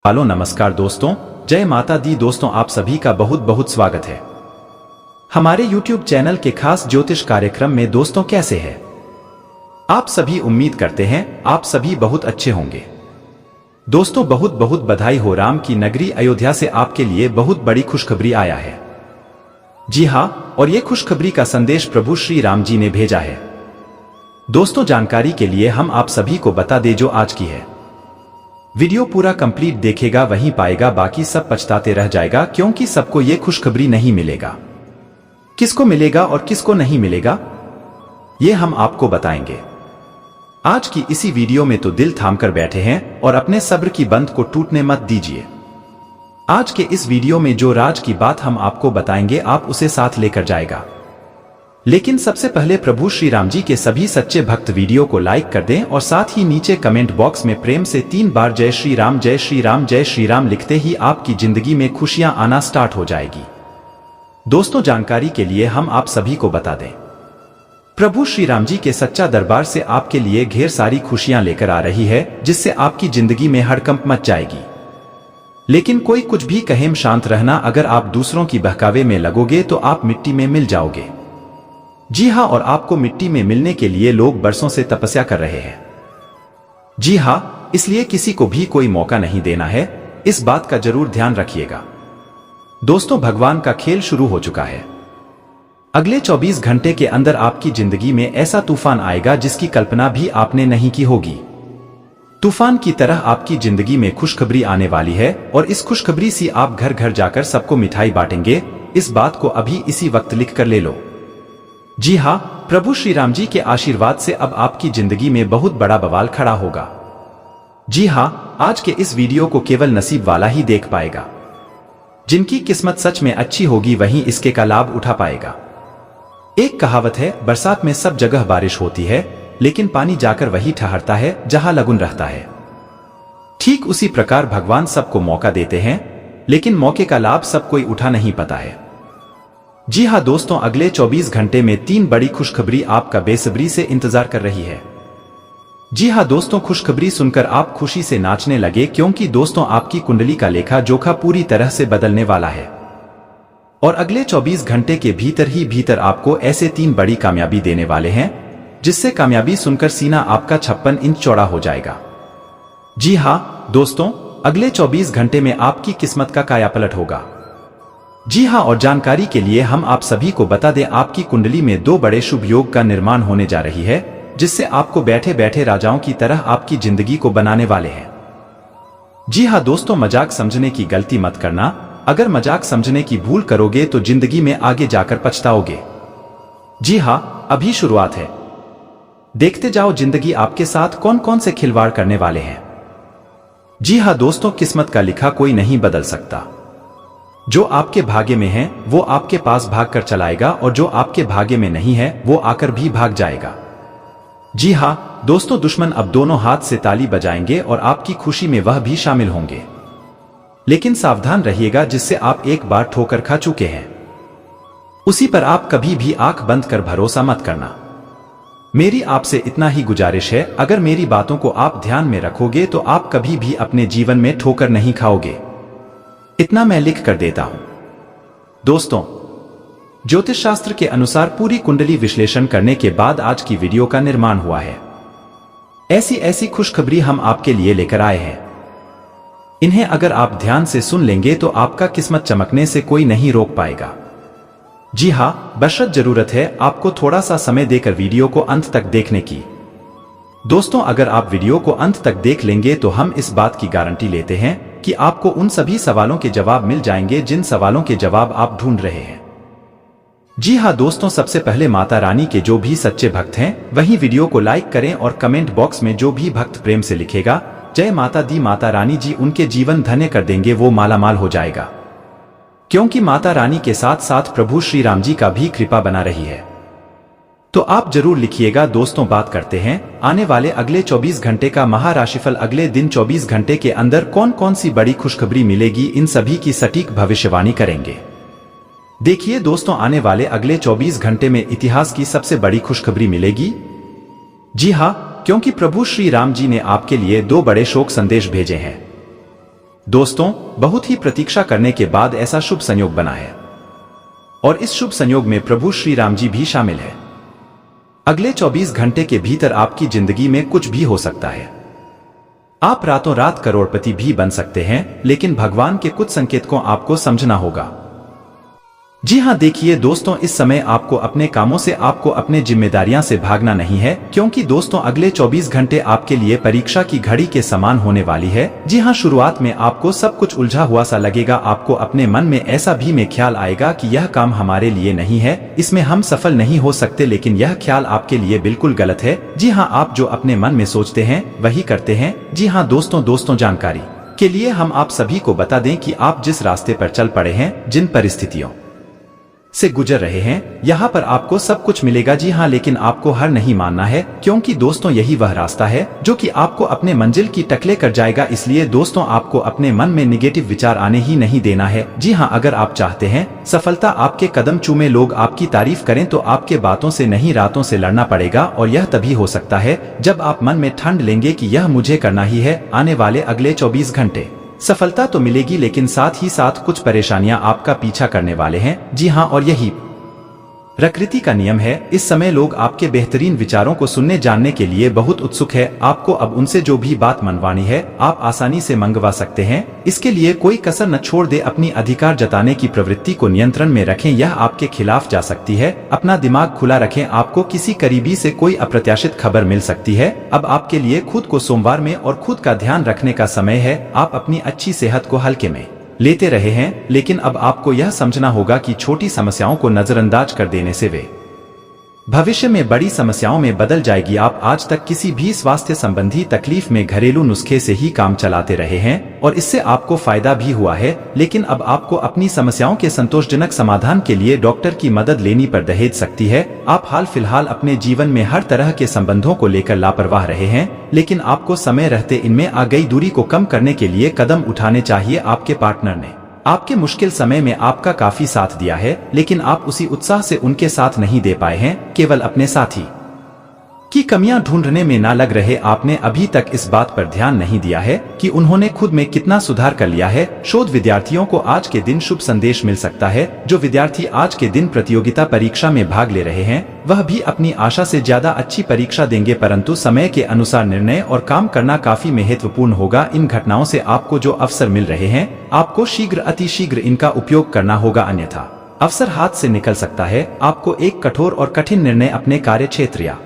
Hello नमस्कार दोस्तों, जय माता दी। दोस्तों आप सभी का बहुत बहुत स्वागत है हमारे YouTube चैनल के खास ज्योतिष कार्यक्रम में। दोस्तों कैसे हैं आप सभी? उम्मीद करते हैं आप सभी बहुत अच्छे होंगे। दोस्तों बहुत बहुत बधाई हो, राम की नगरी अयोध्या से आपके लिए बहुत बड़ी खुशखबरी आया है। जी हाँ, और ये खुशखबरी का संदेश प्रभु श्री राम जी ने भेजा है। दोस्तों जानकारी के लिए हम आप सभी को बता दें जो आज की है। वीडियो पूरा कंप्लीट देखेगा वही पाएगा, बाकी सब पछताते रह जाएगा, क्योंकि सबको ये खुशखबरी नहीं मिलेगा। किसको मिलेगा और किसको नहीं मिलेगा ये हम आपको बताएंगे। आज की इसी वीडियो में तो दिल थामकर बैठे हैं और अपने सब्र की बंध को टूटने मत दीजिए। आज के इस वीडियो में जो राज की बात हम आपको बताएंगे आप उसे साथ लेकर जाएगा। लेकिन सबसे पहले प्रभु श्री राम जी के सभी सच्चे भक्त वीडियो को लाइक कर दें और साथ ही नीचे कमेंट बॉक्स में प्रेम से 3 बार जय श्री राम जय श्री राम जय श्री राम लिखते ही आपकी जिंदगी में खुशियां आना स्टार्ट हो जाएगी। दोस्तों जानकारी के लिए हम आप सभी को बता दें, प्रभु श्री राम जी के सच्चा दरबार से आपके लिए ढेर सारी खुशियां लेकर आ रही है, जिससे आपकी जिंदगी में हड़कंप मच जाएगी। लेकिन कोई कुछ भी कहें, शांत रहना। अगर आप दूसरों की बहकावे में लगोगे तो आप मिट्टी में मिल जाओगे। जी हाँ, और आपको मिट्टी में मिलने के लिए लोग बरसों से तपस्या कर रहे हैं। जी हाँ, इसलिए किसी को भी कोई मौका नहीं देना है, इस बात का जरूर ध्यान रखिएगा। दोस्तों भगवान का खेल शुरू हो चुका है। अगले 24 घंटे के अंदर आपकी जिंदगी में ऐसा तूफान आएगा जिसकी कल्पना भी आपने नहीं की होगी। तूफान की तरह आपकी जिंदगी में खुशखबरी आने वाली है और इस खुशखबरी से आप घर घर जाकर सबको मिठाई बांटेंगे। इस बात को अभी इसी वक्त लिख कर ले लो। जी हाँ, प्रभु श्री राम जी के आशीर्वाद से अब आपकी जिंदगी में बहुत बड़ा बवाल खड़ा होगा। जी हाँ, आज के इस वीडियो को केवल नसीब वाला ही देख पाएगा। जिनकी किस्मत सच में अच्छी होगी वही इसके का लाभ उठा पाएगा। एक कहावत है, बरसात में सब जगह बारिश होती है, लेकिन पानी जाकर वही ठहरता है जहां लगुन रहता है। ठीक उसी प्रकार भगवान सबको मौका देते हैं, लेकिन मौके का लाभ सब कोई उठा नहीं पाता है। जी हाँ दोस्तों, अगले 24 घंटे में 3 बड़ी खुशखबरी आपका बेसब्री से इंतजार कर रही है। जी हाँ दोस्तों, खुशखबरी सुनकर आप खुशी से नाचने लगे, क्योंकि दोस्तों आपकी कुंडली का लेखा जोखा पूरी तरह से बदलने वाला है। और अगले 24 घंटे के भीतर ही भीतर आपको ऐसे 3 बड़ी कामयाबी देने वाले हैं, जिससे कामयाबी सुनकर सीना आपका 56 इंच चौड़ा हो जाएगा। जी हाँ दोस्तों, अगले 24 घंटे में आपकी किस्मत का कायापलट होगा। जी हाँ, और जानकारी के लिए हम आप सभी को बता दें, आपकी कुंडली में 2 बड़े शुभ योग का निर्माण होने जा रही है, जिससे आपको बैठे बैठे राजाओं की तरह आपकी जिंदगी को बनाने वाले हैं। जी हाँ दोस्तों, मजाक समझने की गलती मत करना। अगर मजाक समझने की भूल करोगे तो जिंदगी में आगे जाकर पछताओगे। जी हाँ, अभी शुरुआत है। देखते जाओ जिंदगी आपके साथ कौन कौन से खिलवाड़ करने वाले हैं। जी हाँ दोस्तों, किस्मत का लिखा कोई नहीं बदल सकता। जो आपके भाग्य में है वो आपके पास भाग कर चलाएगा, और जो आपके भाग्य में नहीं है वो आकर भी भाग जाएगा। जी हाँ दोस्तों, दुश्मन अब दोनों हाथ से ताली बजाएंगे और आपकी खुशी में वह भी शामिल होंगे। लेकिन सावधान रहिएगा, जिससे आप एक बार ठोकर खा चुके हैं उसी पर आप कभी भी आंख बंद कर भरोसा मत करना। मेरी आपसे इतना ही गुजारिश है, अगर मेरी बातों को आप ध्यान में रखोगे तो आप कभी भी अपने जीवन में ठोकर नहीं खाओगे। इतना मैं लिख कर देता हूं। दोस्तों ज्योतिष शास्त्र के अनुसार पूरी कुंडली विश्लेषण करने के बाद आज की वीडियो का निर्माण हुआ है। ऐसी ऐसी खुशखबरी हम आपके लिए लेकर आए हैं। इन्हें अगर आप ध्यान से सुन लेंगे तो आपका किस्मत चमकने से कोई नहीं रोक पाएगा। जी हाँ, बशर्त जरूरत है आपको थोड़ा सा समय देकर वीडियो को अंत तक देखने की। दोस्तों अगर आप वीडियो को अंत तक देख लेंगे तो हम इस बात की गारंटी लेते हैं कि आपको उन सभी सवालों के जवाब मिल जाएंगे जिन सवालों के जवाब आप ढूंढ रहे हैं। जी हाँ दोस्तों, सबसे पहले माता रानी के जो भी सच्चे भक्त हैं वही वीडियो को लाइक करें और कमेंट बॉक्स में जो भी भक्त प्रेम से लिखेगा जय माता दी, माता रानी जी उनके जीवन धन्य कर देंगे, वो मालामाल हो जाएगा। क्योंकि माता रानी के साथ साथ प्रभु श्री राम जी का भी कृपा बना रही है। तो आप जरूर लिखिएगा। दोस्तों बात करते हैं आने वाले अगले 24 घंटे का महाराशिफल। अगले दिन 24 घंटे के अंदर कौन कौन सी बड़ी खुशखबरी मिलेगी, इन सभी की सटीक भविष्यवाणी करेंगे। देखिए दोस्तों, आने वाले अगले 24 घंटे में इतिहास की सबसे बड़ी खुशखबरी मिलेगी। जी हाँ, क्योंकि प्रभु श्री राम जी ने आपके लिए 2 बड़े शोक संदेश भेजे हैं। दोस्तों, बहुत ही प्रतीक्षा करने के बाद ऐसा शुभ संयोग बना है और इस शुभ संयोग में प्रभु श्री राम जी भी शामिल है। अगले 24 घंटे के भीतर आपकी जिंदगी में कुछ भी हो सकता है। आप रातों रात करोड़पति भी बन सकते हैं, लेकिन भगवान के कुछ संकेतों आपको समझना होगा। जी हाँ, देखिए दोस्तों, इस समय आपको अपने कामों से, आपको अपने जिम्मेदारियां से भागना नहीं है, क्योंकि दोस्तों अगले 24 घंटे आपके लिए परीक्षा की घड़ी के समान होने वाली है। जी हाँ, शुरुआत में आपको सब कुछ उलझा हुआ सा लगेगा। आपको अपने मन में ऐसा भी में ख्याल आएगा कि यह काम हमारे लिए नहीं है, इसमें हम सफल नहीं हो सकते, लेकिन यह ख्याल आपके लिए बिल्कुल गलत है। जी हाँ, आप जो अपने मन में सोचते हैं वही करते हैं। जी हाँ दोस्तों, जानकारी के लिए हम आप सभी को बता दें कि आप जिस रास्ते पर चल पड़े हैं, जिन परिस्थितियों से गुजर रहे हैं, यहाँ पर आपको सब कुछ मिलेगा। जी हाँ, लेकिन आपको हार नहीं मानना है, क्योंकि दोस्तों यही वह रास्ता है जो कि आपको अपने मंजिल की टकले कर जाएगा। इसलिए दोस्तों आपको अपने मन में निगेटिव विचार आने ही नहीं देना है। जी हाँ, अगर आप चाहते हैं सफलता आपके कदम चूमे, लोग आपकी तारीफ करें, तो आपके बातों से नहीं रातों से लड़ना पड़ेगा। और यह तभी हो सकता है जब आप मन में ठान लेंगे कि यह मुझे करना ही है। आने वाले अगले 24 घंटे सफलता तो मिलेगी, लेकिन साथ ही साथ कुछ परेशानियां आपका पीछा करने वाले हैं। जी हाँ, और यही प्रकृति का नियम है। इस समय लोग आपके बेहतरीन विचारों को सुनने जानने के लिए बहुत उत्सुक है। आपको अब उनसे जो भी बात मनवानी है आप आसानी से मंगवा सकते हैं। इसके लिए कोई कसर न छोड़ दे। अपनी अधिकार जताने की प्रवृत्ति को नियंत्रण में रखें, यह आपके खिलाफ जा सकती है। अपना दिमाग खुला रखें, आपको किसी करीबी से कोई अप्रत्याशित खबर मिल सकती है। अब आपके लिए खुद को सोमवार में और खुद का ध्यान रखने का समय है। आप अपनी अच्छी सेहत को हल्के में लेते रहे हैं, लेकिन अब आपको यह समझना होगा कि छोटी समस्याओं को नजरअंदाज कर देने से वे भविष्य में बड़ी समस्याओं में बदल जाएगी। आप आज तक किसी भी स्वास्थ्य संबंधी तकलीफ में घरेलू नुस्खे से ही काम चलाते रहे हैं और इससे आपको फायदा भी हुआ है, लेकिन अब आपको अपनी समस्याओं के संतोषजनक समाधान के लिए डॉक्टर की मदद लेनी पड़ दहेज सकती है। आप हाल फिलहाल अपने जीवन में हर तरह के संबंधों को लेकर लापरवाह रहे हैं, लेकिन आपको समय रहते इनमें आ गई दूरी को कम करने के लिए कदम उठाने चाहिए। आपके पार्टनर ने आपके मुश्किल समय में आपका काफी साथ दिया है, लेकिन आप उसी उत्साह से उनके साथ नहीं दे पाए हैं। केवल अपने साथी की कमियां ढूंढने में ना लग रहे। आपने अभी तक इस बात पर ध्यान नहीं दिया है कि उन्होंने खुद में कितना सुधार कर लिया है। शोध विद्यार्थियों को आज के दिन शुभ संदेश मिल सकता है। जो विद्यार्थी आज के दिन प्रतियोगिता परीक्षा में भाग ले रहे हैं वह भी अपनी आशा से ज्यादा अच्छी परीक्षा देंगे, परंतु समय के अनुसार निर्णय और काम करना काफी महत्वपूर्ण होगा। इन घटनाओं से आपको जो अवसर मिल रहे हैं आपको शीघ्र अतिशीघ्र इनका उपयोग करना होगा, अन्यथा अवसर हाथ से निकल सकता है। आपको एक कठोर और कठिन निर्णय अपने कार्य क्षेत्र या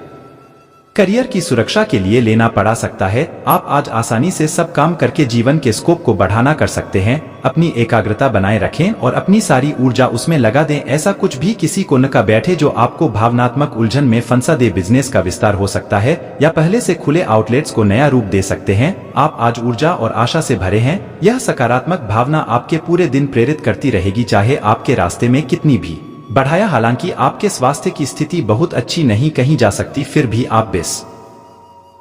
करियर की सुरक्षा के लिए लेना पड़ा सकता है। आप आज आसानी से सब काम करके जीवन के स्कोप को बढ़ाना कर सकते हैं। अपनी एकाग्रता बनाए रखें और अपनी सारी ऊर्जा उसमें लगा दें। ऐसा कुछ भी किसी को न का बैठे जो आपको भावनात्मक उलझन में फंसा दे। बिजनेस का विस्तार हो सकता है या पहले से खुले आउटलेट्स को नया रूप दे सकते हैं। आप आज ऊर्जा और आशा से भरे हैं। यह सकारात्मक भावना आपके पूरे दिन प्रेरित करती रहेगी, चाहे आपके रास्ते में कितनी भी बढ़ाया। हालांकि आपके स्वास्थ्य की स्थिति बहुत अच्छी नहीं कही जा सकती, फिर भी आप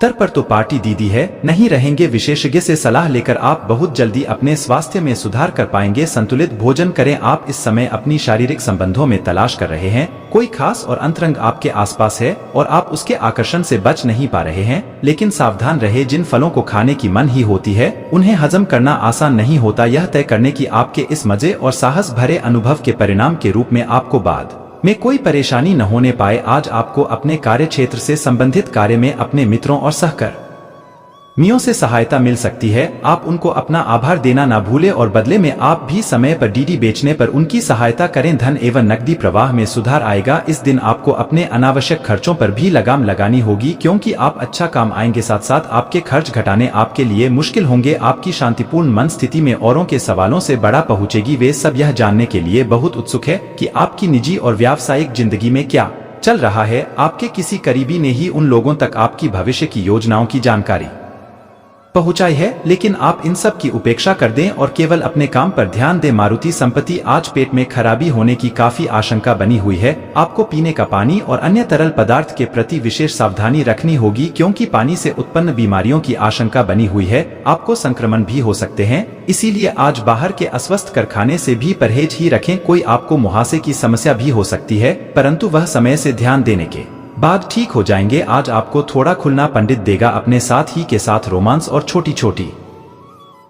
स्तर पर तो पार्टी दीदी है नहीं रहेंगे। विशेषज्ञ से सलाह लेकर आप बहुत जल्दी अपने स्वास्थ्य में सुधार कर पाएंगे। संतुलित भोजन करें। आप इस समय अपनी शारीरिक संबंधों में तलाश कर रहे हैं। कोई खास और अंतरंग आपके आसपास है और आप उसके आकर्षण से बच नहीं पा रहे हैं, लेकिन सावधान रहे। जिन फलों को खाने की मन ही होती है उन्हें हजम करना आसान नहीं होता। यह तय करने की आपके इस मजे और साहस भरे अनुभव के परिणाम के रूप में आपको बाद में कोई परेशानी न होने पाए। आज आपको अपने कार्य क्षेत्र से संबंधित कार्य में अपने मित्रों और सहकर्मियों से सहायता मिल सकती है। आप उनको अपना आभार देना ना भूलें और बदले में आप भी समय पर डीडी बेचने पर उनकी सहायता करें। धन एवं नकदी प्रवाह में सुधार आएगा। इस दिन आपको अपने अनावश्यक खर्चों पर भी लगाम लगानी होगी, क्योंकि आप अच्छा काम आएंगे, साथ साथ आपके खर्च घटाने आपके लिए मुश्किल होंगे। आपकी शांतिपूर्ण मन स्थिति में औरों के सवालों से बड़ा पहुंचेगी। वे सब यह जानने के लिए बहुत उत्सुक है कि आपकी निजी और व्यावसायिक जिंदगी में क्या चल रहा है। आपके किसी करीबी ने ही उन लोगों तक आपकी भविष्य की योजनाओं की जानकारी पहुंचाई है, लेकिन आप इन सब की उपेक्षा कर दें और केवल अपने काम पर ध्यान दें। मारुति संपत्ति आज पेट में खराबी होने की काफी आशंका बनी हुई है। आपको पीने का पानी और अन्य तरल पदार्थ के प्रति विशेष सावधानी रखनी होगी, क्योंकि पानी से उत्पन्न बीमारियों की आशंका बनी हुई है। आपको संक्रमण भी हो सकते हैं, इसीलिए आज बाहर के अस्वस्थ कर खाने से भी परहेज ही रखें। कोई आपको मुहासे की समस्या भी हो सकती है, परंतु वह समय से ध्यान देने के बाद ठीक हो जाएंगे। आज आपको थोड़ा खुलना पंडित देगा। अपने साथ ही के साथ रोमांस और छोटी छोटी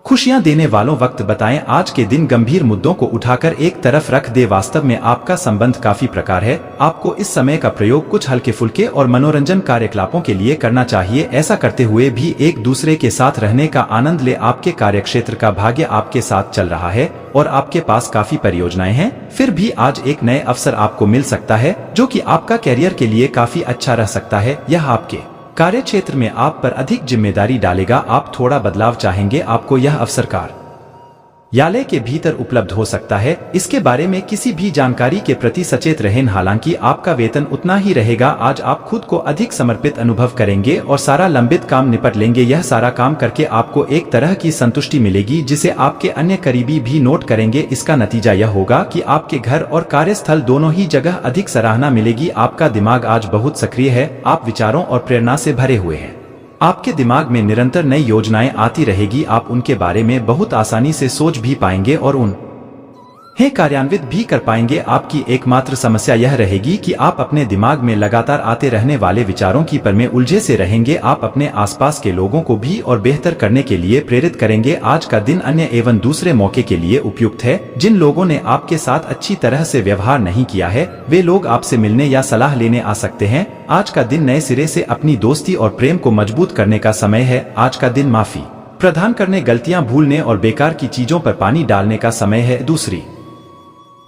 खुशियां देने वालों वक्त बताएं। आज के दिन गंभीर मुद्दों को उठाकर एक तरफ रख दे। वास्तव में आपका संबंध काफी प्रकार है। आपको इस समय का प्रयोग कुछ हल्के फुल्के और मनोरंजन कार्यकलापों के लिए करना चाहिए। ऐसा करते हुए भी एक दूसरे के साथ रहने का आनंद ले। आपके कार्यक्षेत्र का भाग्य आपके साथ चल रहा है और आपके पास काफी परियोजनाएं हैं। फिर भी आज एक नए अवसर आपको मिल सकता है जो कि आपका कैरियर के लिए काफी अच्छा रह सकता है। यह आपके कार्य क्षेत्र में आप पर अधिक जिम्मेदारी डालेगा। आप थोड़ा बदलाव चाहेंगे। आपको यह अवसर कार्यालय के भीतर उपलब्ध हो सकता है। इसके बारे में किसी भी जानकारी के प्रति सचेत रहें। हालांकि आपका वेतन उतना ही रहेगा। आज आप खुद को अधिक समर्पित अनुभव करेंगे और सारा लंबित काम निपट लेंगे। यह सारा काम करके आपको एक तरह की संतुष्टि मिलेगी जिसे आपके अन्य करीबी भी नोट करेंगे। इसका नतीजा यह होगा कि आपके घर और कार्यस्थल दोनों ही जगह अधिक सराहना मिलेगी। आपका दिमाग आज बहुत सक्रिय है। आप विचारों और प्रेरणा से भरे हुए हैं। आपके दिमाग में निरंतर नई योजनाएं आती रहेगी। आप उनके बारे में बहुत आसानी से सोच भी पाएंगे और उन्हें कार्यान्वित भी कर पाएंगे। आपकी एकमात्र समस्या यह रहेगी कि आप अपने दिमाग में लगातार आते रहने वाले विचारों की पर में उलझे से रहेंगे। आप अपने आसपास के लोगों को भी और बेहतर करने के लिए प्रेरित करेंगे। आज का दिन अन्य एवं दूसरे मौके के लिए उपयुक्त है। जिन लोगों ने आपके साथ अच्छी तरह से व्यवहार नहीं किया है वे लोग आपसे मिलने या सलाह लेने आ सकते हैं। आज का दिन नए सिरे से अपनी दोस्ती और प्रेम को मजबूत करने का समय है। आज का दिन माफी प्रदान करने, गलतियां भूलने और बेकार की चीजों पर पानी डालने का समय है। दूसरी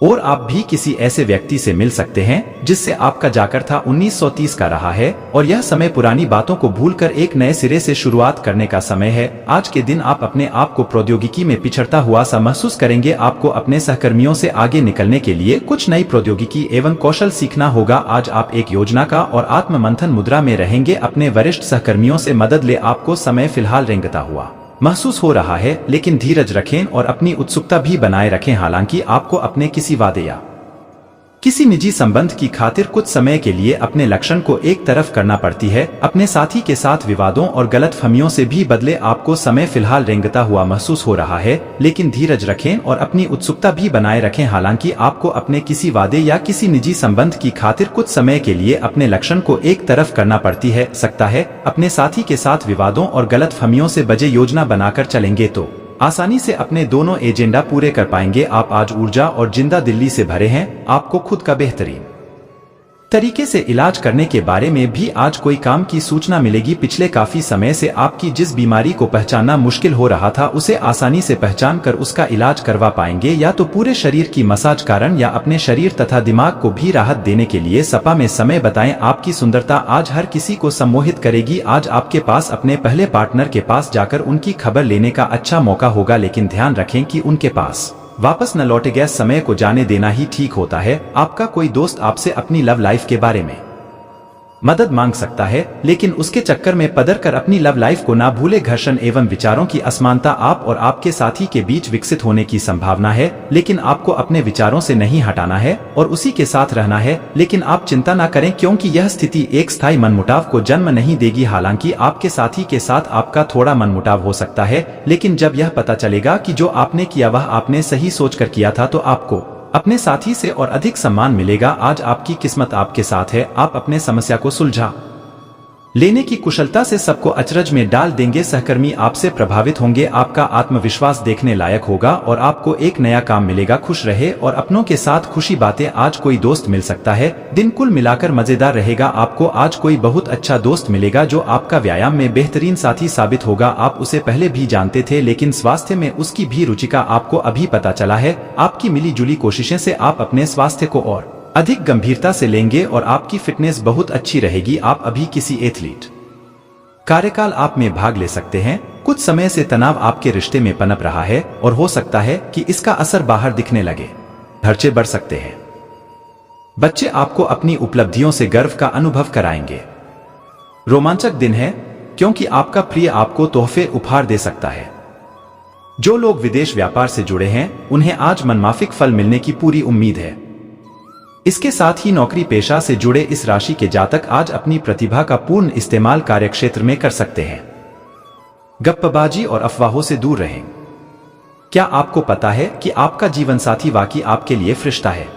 और आप भी किसी ऐसे व्यक्ति से मिल सकते हैं जिससे आपका जाकर था 1930 का रहा है और यह समय पुरानी बातों को भूलकर एक नए सिरे से शुरुआत करने का समय है। आज के दिन आप अपने आप को प्रौद्योगिकी में पिछड़ता हुआ सा महसूस करेंगे। आपको अपने सहकर्मियों से आगे निकलने के लिए कुछ नई प्रौद्योगिकी एवं कौशल सीखना होगा। आज आप एक योजना का और आत्म मंथन मुद्रा में रहेंगे। अपने वरिष्ठ सहकर्मियों से मदद ले। आपको समय फिलहाल रेंगता हुआ महसूस हो रहा है, लेकिन धीरज रखें और अपनी उत्सुकता भी बनाए रखें। हालांकि आपको अपने किसी वादे या किसी निजी संबंध की खातिर कुछ समय के लिए अपने लक्षण को एक तरफ करना पड़ती है। अपने साथी के साथ विवादों और गलतफहमियों से भी बदले। आपको समय फिलहाल रेंगता हुआ महसूस हो रहा है, लेकिन धीरज रखें और अपनी उत्सुकता भी बनाए रखें। हालांकि आपको अपने किसी वादे या किसी निजी संबंध की खातिर कुछ समय के लिए अपने लक्षण को एक तरफ करना पड़ती है। सकता है अपने साथी के साथ विवादों और गलतफहमियों से बचे योजना बनाकर चलेंगे तो आसानी से अपने दोनों एजेंडा पूरे कर पाएंगे। आप आज ऊर्जा और जिंदा दिल्ली से भरे हैं। आपको खुद का बेहतरीन तरीके से इलाज करने के बारे में भी आज कोई काम की सूचना मिलेगी। पिछले काफी समय से आपकी जिस बीमारी को पहचानना मुश्किल हो रहा था उसे आसानी से पहचान कर उसका इलाज करवा पाएंगे। या तो पूरे शरीर की मसाज कारण या अपने शरीर तथा दिमाग को भी राहत देने के लिए सपा में समय बताएं। आपकी सुंदरता आज हर किसी को सम्मोहित करेगी। आज आपके पास अपने पहले पार्टनर के पास जाकर उनकी खबर लेने का अच्छा मौका होगा, लेकिन ध्यान रखें कि उनके पास वापस न लौटे। गए समय को जाने देना ही ठीक होता है। आपका कोई दोस्त आपसे अपनी लव लाइफ के बारे में मदद मांग सकता है, लेकिन उसके चक्कर में पड़कर कर अपनी लव लाइफ को ना भूले। घर्षण एवं विचारों की असमानता आप और आपके साथी के बीच विकसित होने की संभावना है, लेकिन आपको अपने विचारों से नहीं हटाना है और उसी के साथ रहना है। लेकिन आप चिंता ना करें, क्योंकि यह स्थिति एक स्थायी मनमुटाव को जन्म नहीं देगी। हालांकि आपके साथी के साथ आपका थोड़ा मनमुटाव हो सकता है, लेकिन जब यह पता चलेगा कि जो आपने किया वह आपने सही सोचकर किया था तो आपको अपने साथी से और अधिक सम्मान मिलेगा। आज आपकी किस्मत आपके साथ है। आप अपने समस्या को सुलझा लेने की कुशलता से सबको अचरज में डाल देंगे। सहकर्मी आपसे प्रभावित होंगे। आपका आत्मविश्वास देखने लायक होगा और आपको एक नया काम मिलेगा। खुश रहे और अपनों के साथ खुशी बातें। आज कोई दोस्त मिल सकता है। दिन कुल मिलाकर मजेदार रहेगा। आपको आज कोई बहुत अच्छा दोस्त मिलेगा जो आपका व्यायाम में बेहतरीन साथी साबित होगा। आप उसे पहले भी जानते थे, लेकिन स्वास्थ्य में उसकी भी रुचि का आपको अभी पता चला है। आपकी मिली जुली कोशिशें से आप अपने स्वास्थ्य को और अधिक गंभीरता से लेंगे और आपकी फिटनेस बहुत अच्छी रहेगी। आप अभी किसी एथलीट कार्यकाल आप में भाग ले सकते हैं। कुछ समय से तनाव आपके रिश्ते में पनप रहा है और हो सकता है कि इसका असर बाहर दिखने लगे। खर्चे बढ़ सकते हैं। बच्चे आपको अपनी उपलब्धियों से गर्व का अनुभव कराएंगे। रोमांचक दिन है, क्योंकि आपका प्रिय आपको तोहफे उपहार दे सकता है। जो लोग विदेश व्यापार से जुड़े हैं उन्हें आज मनमाफिक फल मिलने की पूरी उम्मीद है। इसके साथ ही नौकरी पेशा से जुड़े इस राशि के जातक आज अपनी प्रतिभा का पूर्ण इस्तेमाल कार्यक्षेत्र में कर सकते हैं। गप्पबाजी और अफवाहों से दूर रहें। क्या आपको पता है कि आपका जीवन साथी वाकई आपके लिए फरिश्ता है?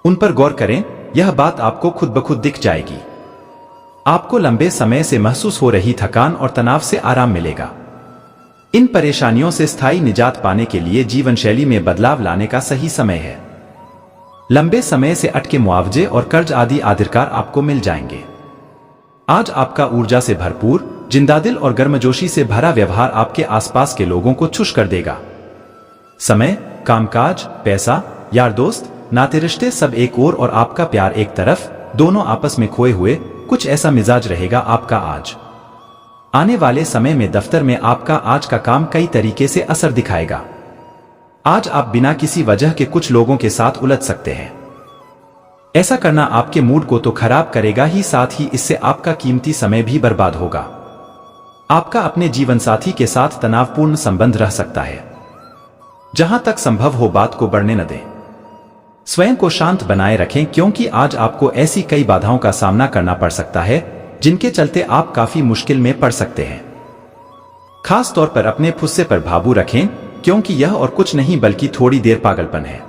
उन पर गौर करें, यह बात आपको खुद ब खुद दिख जाएगी। आपको लंबे समय से महसूस हो रही थकान और तनाव से आराम मिलेगा। इन परेशानियों से स्थायी निजात पाने के लिए जीवन शैली में बदलाव लाने का सही समय है। लंबे समय से अटके मुआवजे और कर्ज आदि आधिकार आपको मिल जाएंगे। आज आपका ऊर्जा से भरपूर, जिंदादिल और गर्मजोशी से भरा व्यवहार आपके आसपास के लोगों को खुश कर देगा। समय, कामकाज, पैसा, यार दोस्त, नाते रिश्ते सब एक ओर और आपका प्यार एक तरफ, दोनों आपस में खोए हुए कुछ ऐसा मिजाज रहेगा आपका आज। आने वाले समय में दफ्तर में आपका आज का काम कई तरीके से असर दिखाएगा। आज आप बिना किसी वजह के कुछ लोगों के साथ उलझ सकते हैं। ऐसा करना आपके मूड को तो खराब करेगा ही, साथ ही इससे आपका कीमती समय भी बर्बाद होगा। आपका अपने जीवन साथी के साथ तनावपूर्ण संबंध रह सकता है। जहां तक संभव हो बात को बढ़ने न दें। स्वयं को शांत बनाए रखें, क्योंकि आज आपको ऐसी कई बाधाओं का सामना करना पड़ सकता है जिनके चलते आप काफी मुश्किल में पड़ सकते हैं। खास तौर पर अपने फुस्से पर काबू रखें, क्योंकि यह और कुछ नहीं बल्कि थोड़ी देर पागलपन है।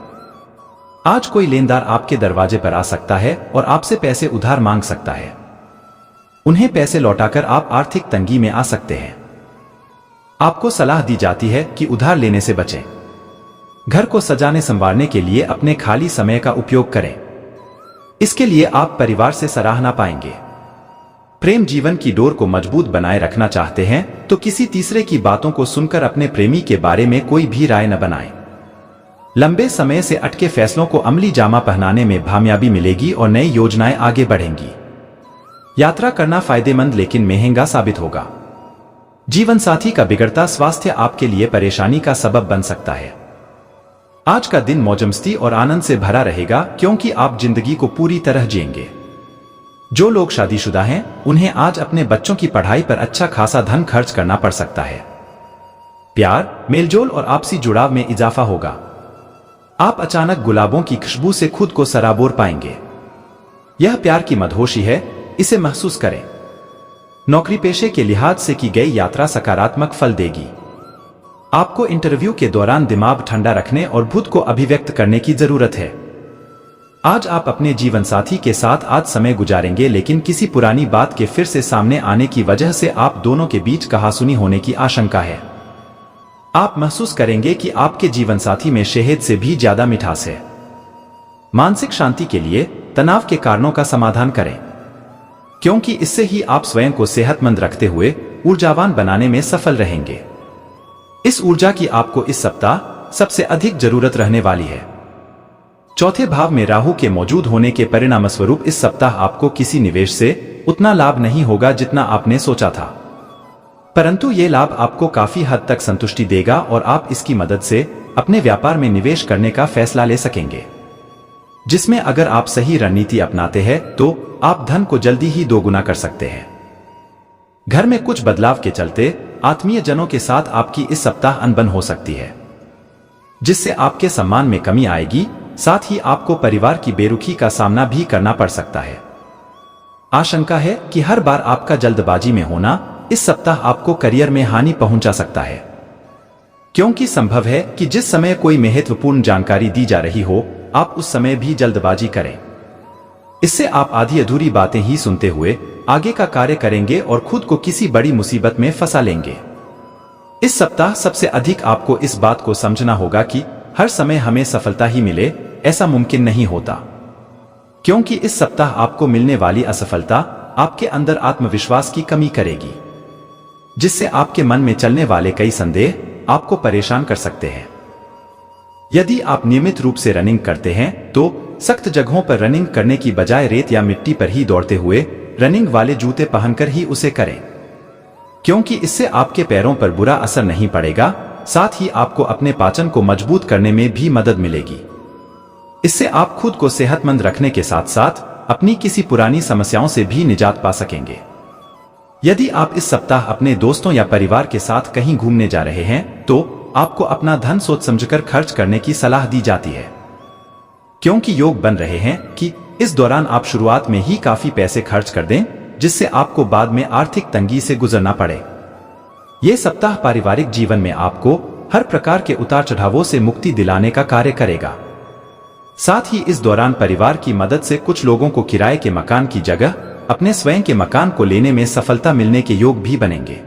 आज कोई लेनदार आपके दरवाजे पर आ सकता है और आपसे पैसे उधार मांग सकता है। उन्हें पैसे लौटाकर आप आर्थिक तंगी में आ सकते हैं। आपको सलाह दी जाती है कि उधार लेने से बचें। घर को सजाने संवारने के लिए अपने खाली समय का उपयोग करें। इसके लिए आप परिवार से सराहना पाएंगे। प्रेम जीवन की डोर को मजबूत बनाए रखना चाहते हैं तो किसी तीसरे की बातों को सुनकर अपने प्रेमी के बारे में कोई भी राय न बनाएं। लंबे समय से अटके फैसलों को अमली जामा पहनाने में कामयाबी मिलेगी और नई योजनाएं आगे बढ़ेंगी। यात्रा करना फायदेमंद लेकिन महंगा साबित होगा। जीवन साथी का बिगड़ता स्वास्थ्य आपके लिए परेशानी का सबब बन सकता है। आज का दिन मौजमस्ती और आनंद से भरा रहेगा, क्योंकि आप जिंदगी को पूरी तरह जिएंगे। जो लोग शादीशुदा हैं उन्हें आज अपने बच्चों की पढ़ाई पर अच्छा खासा धन खर्च करना पड़ सकता है। प्यार, मेलजोल और आपसी जुड़ाव में इजाफा होगा। आप अचानक गुलाबों की खुशबू से खुद को सराबोर पाएंगे। यह प्यार की मदहोशी है, इसे महसूस करें। नौकरी पेशे के लिहाज से की गई यात्रा सकारात्मक फल देगी। आपको इंटरव्यू के दौरान दिमाग ठंडा रखने और खुद को अभिव्यक्त करने की जरूरत है। आज आप अपने जीवन साथी के साथ आज समय गुजारेंगे, लेकिन किसी पुरानी बात के फिर से सामने आने की वजह से आप दोनों के बीच कहासुनी होने की आशंका है। आप महसूस करेंगे कि आपके जीवन साथी में शहद से भी ज्यादा मिठास है। मानसिक शांति के लिए तनाव के कारणों का समाधान करें, क्योंकि इससे ही आप स्वयं को सेहतमंद रखते हुए ऊर्जावान बनाने में सफल रहेंगे। इस ऊर्जा की आपको इस सप्ताह सबसे अधिक जरूरत रहने वाली है। चौथे भाव में राहु के मौजूद होने के परिणामस्वरूप इस सप्ताह आपको किसी निवेश से उतना लाभ नहीं होगा जितना आपने सोचा था, परंतु ये लाभ आपको काफी हद तक संतुष्टि देगा और आप इसकी मदद से अपने व्यापार में निवेश करने का फैसला ले सकेंगे, जिसमें अगर आप सही रणनीति अपनाते हैं तो आप धन को जल्दी ही दोगुना कर सकते हैं। घर में कुछ बदलाव के चलते आत्मीय जनों के साथ आपकी इस सप्ताह अनबन हो सकती है, जिससे आपके सम्मान में कमी आएगी। साथ ही आपको परिवार की बेरुखी का सामना भी करना पड़ सकता है। आशंका है कि हर बार आपका जल्दबाजी में होना इस सप्ताह आपको करियर में हानि पहुंचा सकता है, क्योंकि संभव है कि जिस समय कोई महत्वपूर्ण जानकारी दी जा रही हो आप उस समय भी जल्दबाजी करें। इससे आप आधी अधूरी बातें ही सुनते हुए आगे का कार्य करेंगे और खुद को किसी बड़ी मुसीबत में फंसा लेंगे। इस सप्ताह सबसे अधिक आपको इस बात को समझना होगा कि हर समय हमें सफलता ही मिले ऐसा मुमकिन नहीं होता, क्योंकि इस सप्ताह आपको मिलने वाली असफलता आपके अंदर आत्मविश्वास की कमी करेगी, जिससे आपके मन में चलने वाले कई संदेह आपको परेशान कर सकते हैं। यदि आप नियमित रूप से रनिंग करते हैं तो सख्त जगहों पर रनिंग करने की बजाय रेत या मिट्टी पर ही दौड़ते हुए रनिंग वाले जूते पहनकर ही उसे करें, क्योंकि इससे आपके पैरों पर बुरा असर नहीं पड़ेगा। साथ ही आपको अपने पाचन को मजबूत करने में भी मदद मिलेगी। इससे आप खुद को सेहतमंद रखने के साथ साथ अपनी किसी पुरानी समस्याओं से भी निजात पा सकेंगे। यदि आप इस सप्ताह अपने दोस्तों या परिवार के साथ कहीं घूमने जा रहे हैं तो आपको अपना धन सोच समझकर खर्च करने की सलाह दी जाती है, क्योंकि योग बन रहे हैं कि इस दौरान आप शुरुआत में ही काफी पैसे खर्च कर दें, जिससे आपको बाद में आर्थिक तंगी से गुजरना पड़े। ये सप्ताह पारिवारिक जीवन में आपको हर प्रकार के उतार चढ़ावों से मुक्ति दिलाने का कार्य करेगा। साथ ही इस दौरान परिवार की मदद से कुछ लोगों को किराए के मकान की जगह अपने स्वयं के मकान को लेने में सफलता मिलने के योग भी बनेंगे।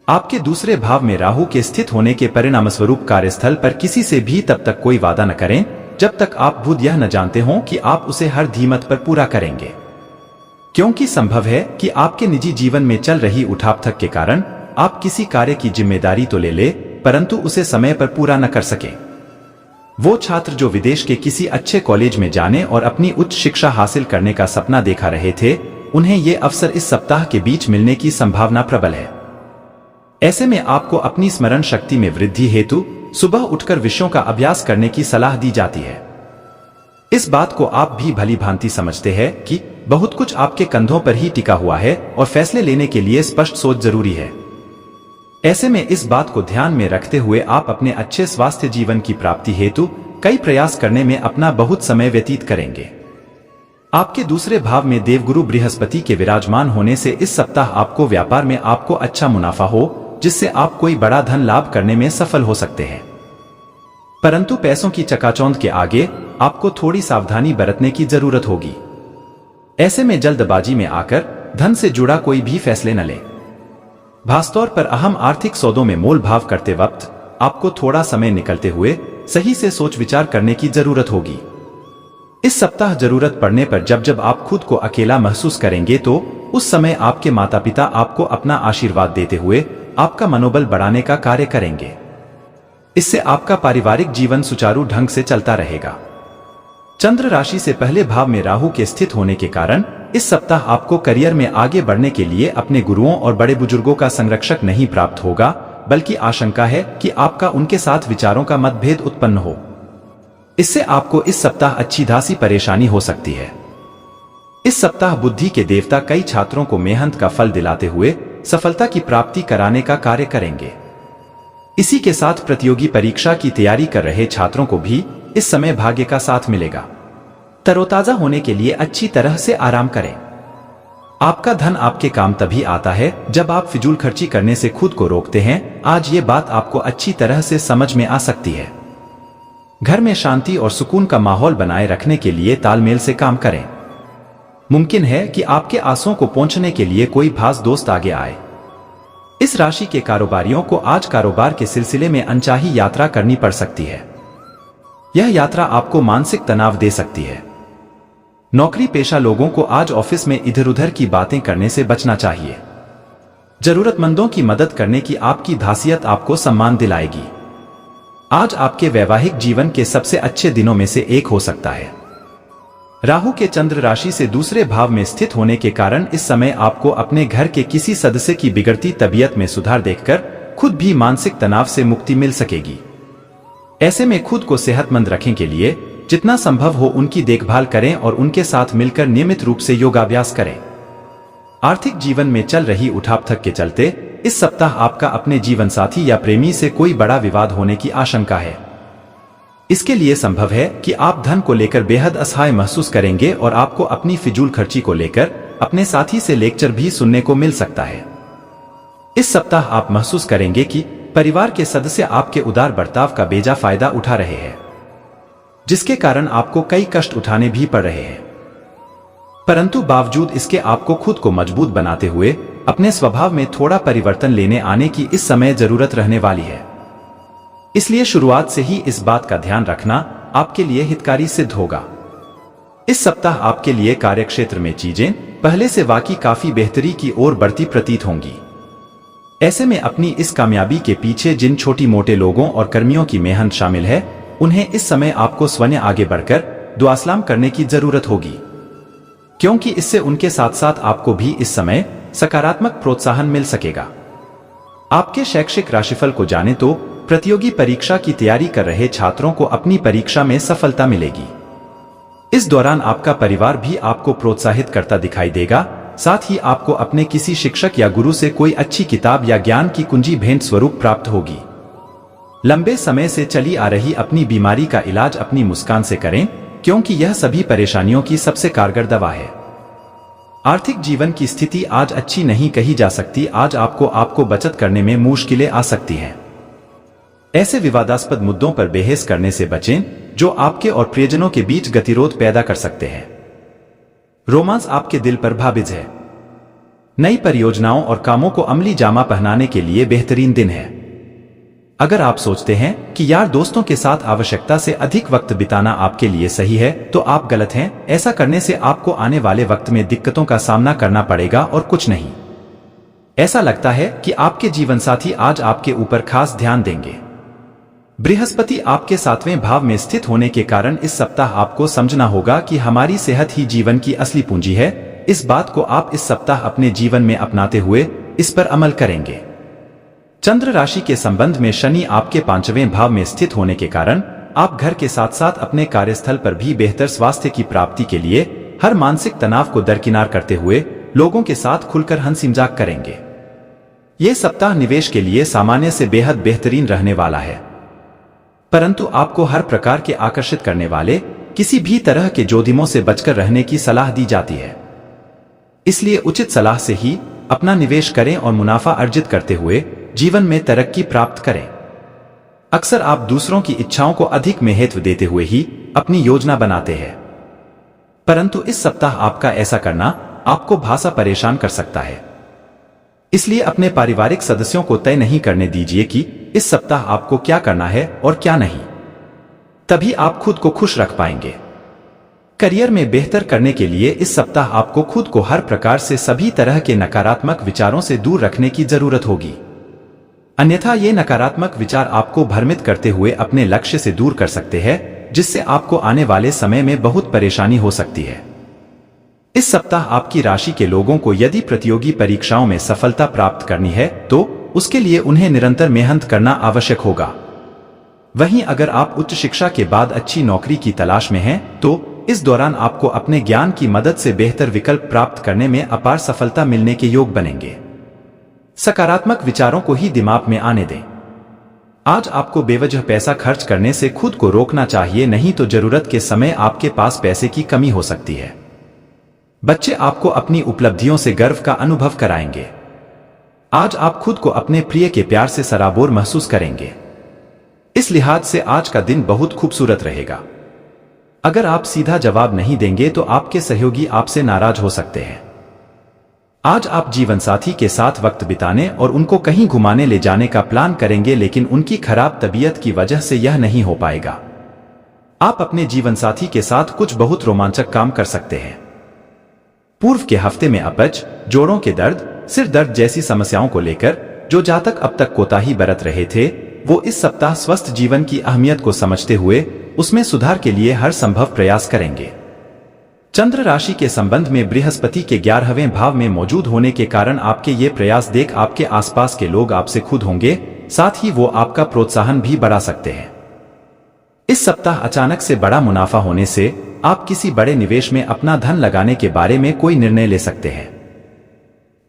आपके दूसरे भाव में राहु के स्थित होने के परिणामस्वरूप कार्यस्थल पर किसी से भी तब तक कोई वादा न करें जब तक आप खुद यह न जानते हों कि आप उसे हर कीमत पर पूरा करेंगे, क्योंकि संभव है कि आपके निजी जीवन में चल रही उठापटक के कारण आप किसी कार्य की जिम्मेदारी तो ले ले परंतु उसे समय पर पूरा न कर सके। वो छात्र जो विदेश के किसी अच्छे कॉलेज में जाने और अपनी उच्च शिक्षा हासिल करने का सपना देखा रहे थे, उन्हें ये अवसर इस सप्ताह के बीच मिलने की संभावना प्रबल है। ऐसे में आपको अपनी स्मरण शक्ति में वृद्धि हेतु सुबह उठकर विषयों का अभ्यास करने की सलाह दी जाती है। इस बात को आप भी भली भांति समझते हैं कि बहुत कुछ आपके कंधों पर ही टिका हुआ है और फैसले लेने के लिए स्पष्ट सोच जरूरी है। ऐसे में इस बात को ध्यान में रखते हुए आप अपने अच्छे स्वास्थ्य जीवन की प्राप्ति हेतु कई प्रयास करने में अपना बहुत समय व्यतीत करेंगे। आपके दूसरे भाव में देवगुरु बृहस्पति के विराजमान होने से इस सप्ताह आपको व्यापार में आपको अच्छा मुनाफा हो, जिससे आप कोई बड़ा धन लाभ करने में सफल हो सकते हैं। परंतु पैसों की चकाचौंध के आगे आपको थोड़ी सावधानी बरतने की जरूरत होगी। ऐसे में जल्दबाजी में आकर धन से जुड़ा कोई भी फैसले न लें। खासतौर पर अहम आर्थिक सौदों में मोल भाव करते वक्त आपको थोड़ा समय निकलते हुए सही से सोच विचार करने की जरूरत होगी। इस सप्ताह जरूरत पड़ने पर जब जब आप खुद को अकेला महसूस करेंगे तो उस समय आपके माता पिता आपको अपना आशीर्वाद देते हुए आपका मनोबल बढ़ाने का कार्य करेंगे। इससे आपका पारिवारिक जीवन सुचारू ढंग से चलता रहेगा। चंद्र राशि से पहले भाव में राहु के स्थित होने के कारण इस सप्ताह आपको करियर में आगे बढ़ने के लिए अपने गुरुओं और बड़े बुजुर्गों का संरक्षक नहीं प्राप्त होगा, बल्कि आशंका है कि आपका उनके साथ विचारों का मतभेद उत्पन्न हो। इससे आपको इस सप्ताह अच्छी खासी परेशानी हो सकती है। इस सप्ताह बुद्धि के देवता कई छात्रों को मेहनत का फल दिलाते हुए सफलता की प्राप्ति कराने का कार्य करेंगे। इसी के साथ प्रतियोगी परीक्षा की तैयारी कर रहे छात्रों को भी इस समय भाग्य का साथ मिलेगा। तरोताजा होने के लिए अच्छी तरह से आराम करें। आपका धन आपके काम तभी आता है जब आप फिजूल खर्ची करने से खुद को रोकते हैं। आज ये बात आपको अच्छी तरह से समझ में आ सकती है। घर में शांति और सुकून का माहौल बनाए रखने के लिए तालमेल से काम करें। मुमकिन है कि आपके आशों को पहुंचने के लिए कोई खास दोस्त आगे आए। इस राशि के कारोबारियों को आज कारोबार के सिलसिले में अनचाही यात्रा करनी पड़ सकती है। यह यात्रा आपको मानसिक तनाव दे सकती है। नौकरी पेशा लोगों को आज ऑफिस में इधर उधर की बातें करने से बचना चाहिए। जरूरतमंदों की मदद करने की आपकी धासियत आपको सम्मान दिलाएगी। आज आपके वैवाहिक जीवन के सबसे अच्छे दिनों में से एक हो सकता है। राहु के चंद्र राशि से दूसरे भाव में स्थित होने के कारण इस समय आपको अपने घर के किसी सदस्य की बिगड़ती तबीयत में सुधार देखकर खुद भी मानसिक तनाव से मुक्ति मिल सकेगी। ऐसे में खुद को सेहतमंद रखने के लिए जितना संभव हो उनकी देखभाल करें और उनके साथ मिलकर नियमित रूप से योगाभ्यास करें। आर्थिक जीवन में चल रही उठापटक के चलते इस सप्ताह आपका अपने जीवन साथी या प्रेमी से कोई बड़ा विवाद होने की आशंका है। इसके लिए संभव है कि आप धन को लेकर बेहद असहाय महसूस करेंगे और आपको अपनी फिजूल खर्ची को लेकर अपने साथी से लेक्चर भी सुनने को मिल सकता है। इस सप्ताह आप महसूस करेंगे कि परिवार के सदस्य आपके उदार बर्ताव का बेजा फायदा उठा रहे हैं, जिसके कारण आपको कई कष्ट उठाने भी पड़ रहे हैं। परंतु बावजूद इसके आपको खुद को मजबूत बनाते हुए अपने स्वभाव में थोड़ा परिवर्तन लेने आने की इस समय जरूरत रहने वाली है। इसलिए शुरुआत से ही इस बात का ध्यान रखना आपके लिए हितकारी सिद्ध होगा। इस सप्ताह आपके लिए कार्यक्षेत्र में चीजें पहले से वाकई काफी बेहतरी की ओर बढ़ती प्रतीत होंगी। ऐसे में अपनी इस कामयाबी के पीछे जिन छोटी मोटे लोगों और कर्मियों की मेहनत शामिल है, उन्हें इस समय आपको स्वयं आगे बढ़कर दुआसलाम करने की जरूरत होगी, क्योंकि इससे उनके साथ साथ आपको भी इस समय सकारात्मक प्रोत्साहन मिल सकेगा। आपके शैक्षिक राशिफल को जाने तो प्रतियोगी परीक्षा की तैयारी कर रहे छात्रों को अपनी परीक्षा में सफलता मिलेगी। इस दौरान आपका परिवार भी आपको प्रोत्साहित करता दिखाई देगा। साथ ही आपको अपने किसी शिक्षक या गुरु से कोई अच्छी किताब या ज्ञान की कुंजी भेंट स्वरूप प्राप्त होगी। लंबे समय से चली आ रही अपनी बीमारी का इलाज अपनी मुस्कान से करें, क्योंकि यह सभी परेशानियों की सबसे कारगर दवा है। आर्थिक जीवन की स्थिति आज अच्छी नहीं कही जा सकती। आज आपको बचत करने में मुश्किलें आ सकती हैं। ऐसे विवादास्पद मुद्दों पर बहस करने से बचें जो आपके और प्रियजनों के बीच गतिरोध पैदा कर सकते हैं। रोमांस आपके दिल पर भाबिज है। नई परियोजनाओं और कामों को अमली जामा पहनाने के लिए बेहतरीन दिन है। अगर आप सोचते हैं कि यार दोस्तों के साथ आवश्यकता से अधिक वक्त बिताना आपके लिए सही है, तो आप गलत हैं। ऐसा करने से आपको आने वाले वक्त में दिक्कतों का सामना करना पड़ेगा और कुछ नहीं। ऐसा लगता है कि आपके जीवनसाथी आज आपके ऊपर खास ध्यान देंगे। बृहस्पति आपके 7वें भाव में स्थित होने के कारण इस सप्ताह आपको समझना होगा कि हमारी सेहत ही जीवन की असली पूंजी है। इस बात को आप इस सप्ताह अपने जीवन में अपनाते हुए इस पर अमल करेंगे। चंद्र राशि के संबंध में शनि आपके 5वें भाव में स्थित होने के कारण आप घर के साथ साथ अपने कार्यस्थल पर भी बेहतर स्वास्थ्य की प्राप्ति के लिए हर मानसिक तनाव को दरकिनार करते हुए लोगों के साथ खुलकर हंसी मजाक करेंगे। ये सप्ताह निवेश के लिए सामान्य से बेहद बेहतरीन रहने वाला है, परंतु आपको हर प्रकार के आकर्षित करने वाले किसी भी तरह के जोखिमों से बचकर रहने की सलाह दी जाती है। इसलिए उचित सलाह से ही अपना निवेश करें और मुनाफा अर्जित करते हुए जीवन में तरक्की प्राप्त करें। अक्सर आप दूसरों की इच्छाओं को अधिक महत्व देते हुए ही अपनी योजना बनाते हैं, परंतु इस सप्ताह आपका ऐसा करना आपको भासा परेशान कर सकता है। इसलिए अपने पारिवारिक सदस्यों को तय नहीं करने दीजिए कि इस सप्ताह आपको क्या करना है और क्या नहीं। तभी आप खुद को खुश रख पाएंगे। करियर में बेहतर करने के लिए इस सप्ताह आपको खुद को हर प्रकार से सभी तरह के नकारात्मक विचारों से दूर रखने की जरूरत होगी, अन्यथा ये नकारात्मक विचार आपको भ्रमित करते हुए अपने लक्ष्य से दूर कर सकते हैं, जिससे आपको आने वाले समय में बहुत परेशानी हो सकती है। इस सप्ताह आपकी राशि के लोगों को यदि प्रतियोगी परीक्षाओं में सफलता प्राप्त करनी है तो उसके लिए उन्हें निरंतर मेहनत करना आवश्यक होगा। वहीं अगर आप उच्च शिक्षा के बाद अच्छी नौकरी की तलाश में हैं, तो इस दौरान आपको अपने ज्ञान की मदद से बेहतर विकल्प प्राप्त करने में अपार सफलता मिलने के योग बनेंगे। सकारात्मक विचारों को ही दिमाग में आने दें। आज आपको बेवजह पैसा खर्च करने से खुद को रोकना चाहिए, नहीं तो जरूरत के समय आपके पास पैसे की कमी हो सकती है। बच्चे आपको अपनी उपलब्धियों से गर्व का अनुभव कराएंगे। आज आप खुद को अपने प्रिय के प्यार से सराबोर महसूस करेंगे। इस लिहाज से आज का दिन बहुत खूबसूरत रहेगा। अगर आप सीधा जवाब नहीं देंगे तो आपके सहयोगी आपसे नाराज हो सकते हैं। आज आप जीवन साथी के साथ वक्त बिताने और उनको कहीं घुमाने ले जाने का प्लान करेंगे, लेकिन उनकी खराब तबीयत की वजह से यह नहीं हो पाएगा। आप अपने जीवन साथी के साथ कुछ बहुत रोमांचक काम कर सकते हैं। पूर्व के हफ्ते में अपच, जोड़ों के दर्द, सिर दर्द जैसी समस्याओं को लेकर जो जातक अब तक कोताही बरत रहे थे, वो इस सप्ताह स्वस्थ जीवन की अहमियत को समझते हुए उसमें सुधार के लिए हर संभव प्रयास करेंगे। चंद्र राशि के संबंध में बृहस्पति के 11वें भाव में मौजूद होने के कारण आपके ये प्रयास देख आपके आसपास के लोग आपसे खुद होंगे, साथ ही वो आपका प्रोत्साहन भी बढ़ा सकते हैं। इस सप्ताह अचानक से बड़ा मुनाफा होने से आप किसी बड़े निवेश में अपना धन लगाने के बारे में कोई निर्णय ले सकते हैं,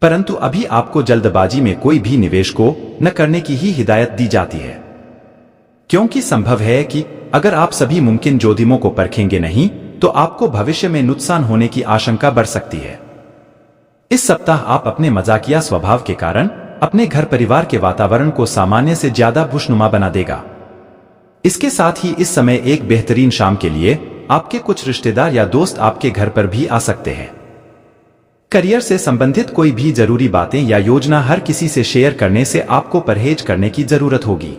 परंतु अभी आपको जल्दबाजी में कोई भी निवेश को न करने की ही हिदायत दी जाती है, क्योंकि संभव है कि अगर आप सभी मुमकिन जोखिमों को परखेंगे नहीं तो आपको भविष्य में नुकसान होने की आशंका बढ़ सकती है। इस सप्ताह आप अपने मजाकिया स्वभाव के कारण अपने घर परिवार के वातावरण को सामान्य से ज्यादा खुशनुमा बना देगा। इसके साथ ही इस समय एक बेहतरीन शाम के लिए आपके कुछ रिश्तेदार या दोस्त आपके घर पर भी आ सकते हैं। करियर से संबंधित कोई भी जरूरी बातें या योजना हर किसी से शेयर करने से आपको परहेज करने की जरूरत होगी,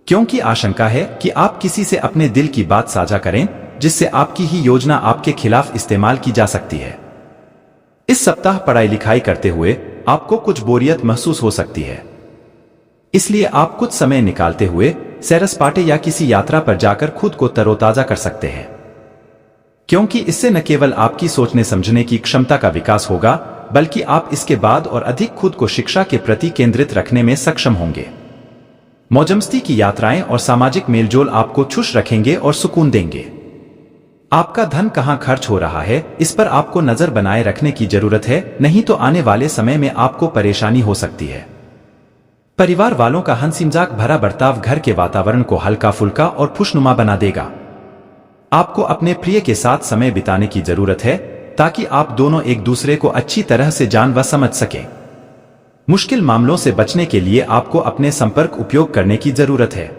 क्योंकि आशंका है कि आप किसी से अपने दिल की बात साझा करें, जिससे आपकी ही योजना आपके खिलाफ इस्तेमाल की जा सकती है। इस सप्ताह पढ़ाई लिखाई करते हुए आपको कुछ बोरियत महसूस हो सकती है, इसलिए आप कुछ समय निकालते हुए सैर सपाटे या किसी यात्रा पर जाकर खुद को तरोताजा कर सकते हैं, क्योंकि इससे न केवल आपकी सोचने समझने की क्षमता का विकास होगा, बल्कि आप इसके बाद और अधिक खुद को शिक्षा के प्रति केंद्रित रखने में सक्षम होंगे। मौजमस्ती की यात्राएं और सामाजिक मेलजोल आपको खुश रखेंगे और सुकून देंगे। आपका धन कहां खर्च हो रहा है, इस पर आपको नजर बनाए रखने की जरूरत है, नहीं तो आने वाले समय में आपको परेशानी हो सकती है। परिवार वालों का हंसी मजाक भरा बर्ताव घर के वातावरण को हल्का फुल्का और खुशनुमा बना देगा। आपको अपने प्रिय के साथ समय बिताने की जरूरत है, ताकि आप दोनों एक दूसरे को अच्छी तरह से जान व समझ सकें। मुश्किल मामलों से बचने के लिए आपको अपने संपर्क उपयोग करने की जरूरत है।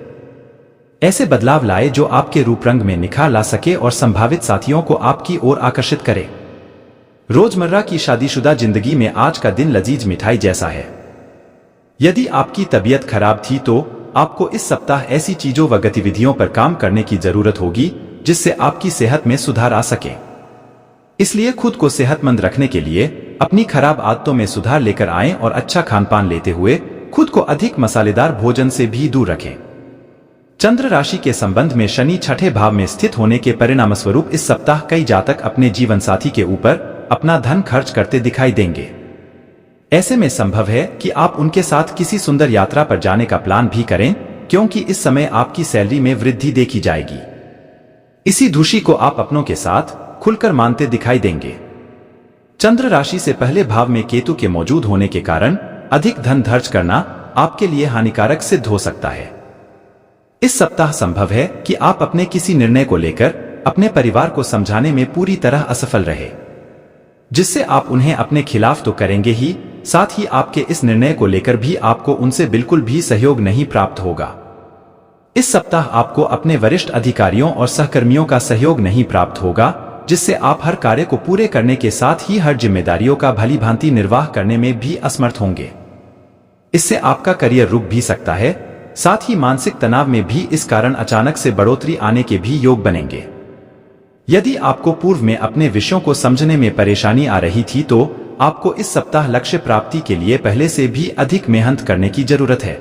ऐसे बदलाव लाए जो आपके रूप रंग में निखार ला सके और संभावित साथियों को आपकी ओर आकर्षित करे। रोजमर्रा की शादीशुदा जिंदगी में आज का दिन लजीज मिठाई जैसा है। यदि आपकी तबीयत खराब थी तो आपको इस सप्ताह ऐसी चीजों व गतिविधियों पर काम करने की जरूरत होगी जिससे आपकी सेहत में सुधार आ सके। इसलिए खुद को सेहतमंद रखने के लिए अपनी खराब आदतों में सुधार लेकर आएं और अच्छा खानपान लेते हुए खुद को अधिक मसालेदार भोजन से भी दूर रखें। चंद्र राशि के संबंध में शनि छठे भाव में स्थित होने के परिणामस्वरूप इस सप्ताह कई जातक अपने जीवन साथी के ऊपर अपना धन खर्च करते दिखाई देंगे। ऐसे में संभव है कि आप उनके साथ किसी सुंदर यात्रा पर जाने का प्लान भी करें, क्योंकि इस समय आपकी सैलरी में वृद्धि देखी जाएगी। इसी खुशी को आप अपनों के साथ खुलकर मानते दिखाई देंगे। चंद्र राशि से पहले भाव में केतु के मौजूद होने के कारण अधिक धन खर्च करना आपके लिए हानिकारक सिद्ध हो सकता है। इस सप्ताह संभव है कि आप अपने किसी निर्णय को लेकर अपने परिवार को समझाने में पूरी तरह असफल रहे, जिससे आप उन्हें अपने खिलाफ तो करेंगे ही, साथ ही आपके इस निर्णय को लेकर भी आपको उनसे बिल्कुल भी सहयोग नहीं प्राप्त होगा। इस सप्ताह आपको अपने वरिष्ठ अधिकारियों और सहकर्मियों का सहयोग नहीं प्राप्त होगा, जिससे आप हर कार्य को पूरे करने के साथ ही हर जिम्मेदारियों का भलीभांति निर्वाह करने में भी असमर्थ होंगे। इससे आपका करियर रुक भी सकता है, साथ ही मानसिक तनाव में भी इस कारण अचानक से बढ़ोतरी आने के भी योग बनेंगे। यदि आपको पूर्व में अपने विषयों को समझने में परेशानी आ रही थी तो आपको इस सप्ताह लक्ष्य प्राप्ति के लिए पहले से भी अधिक मेहनत करने की जरूरत है।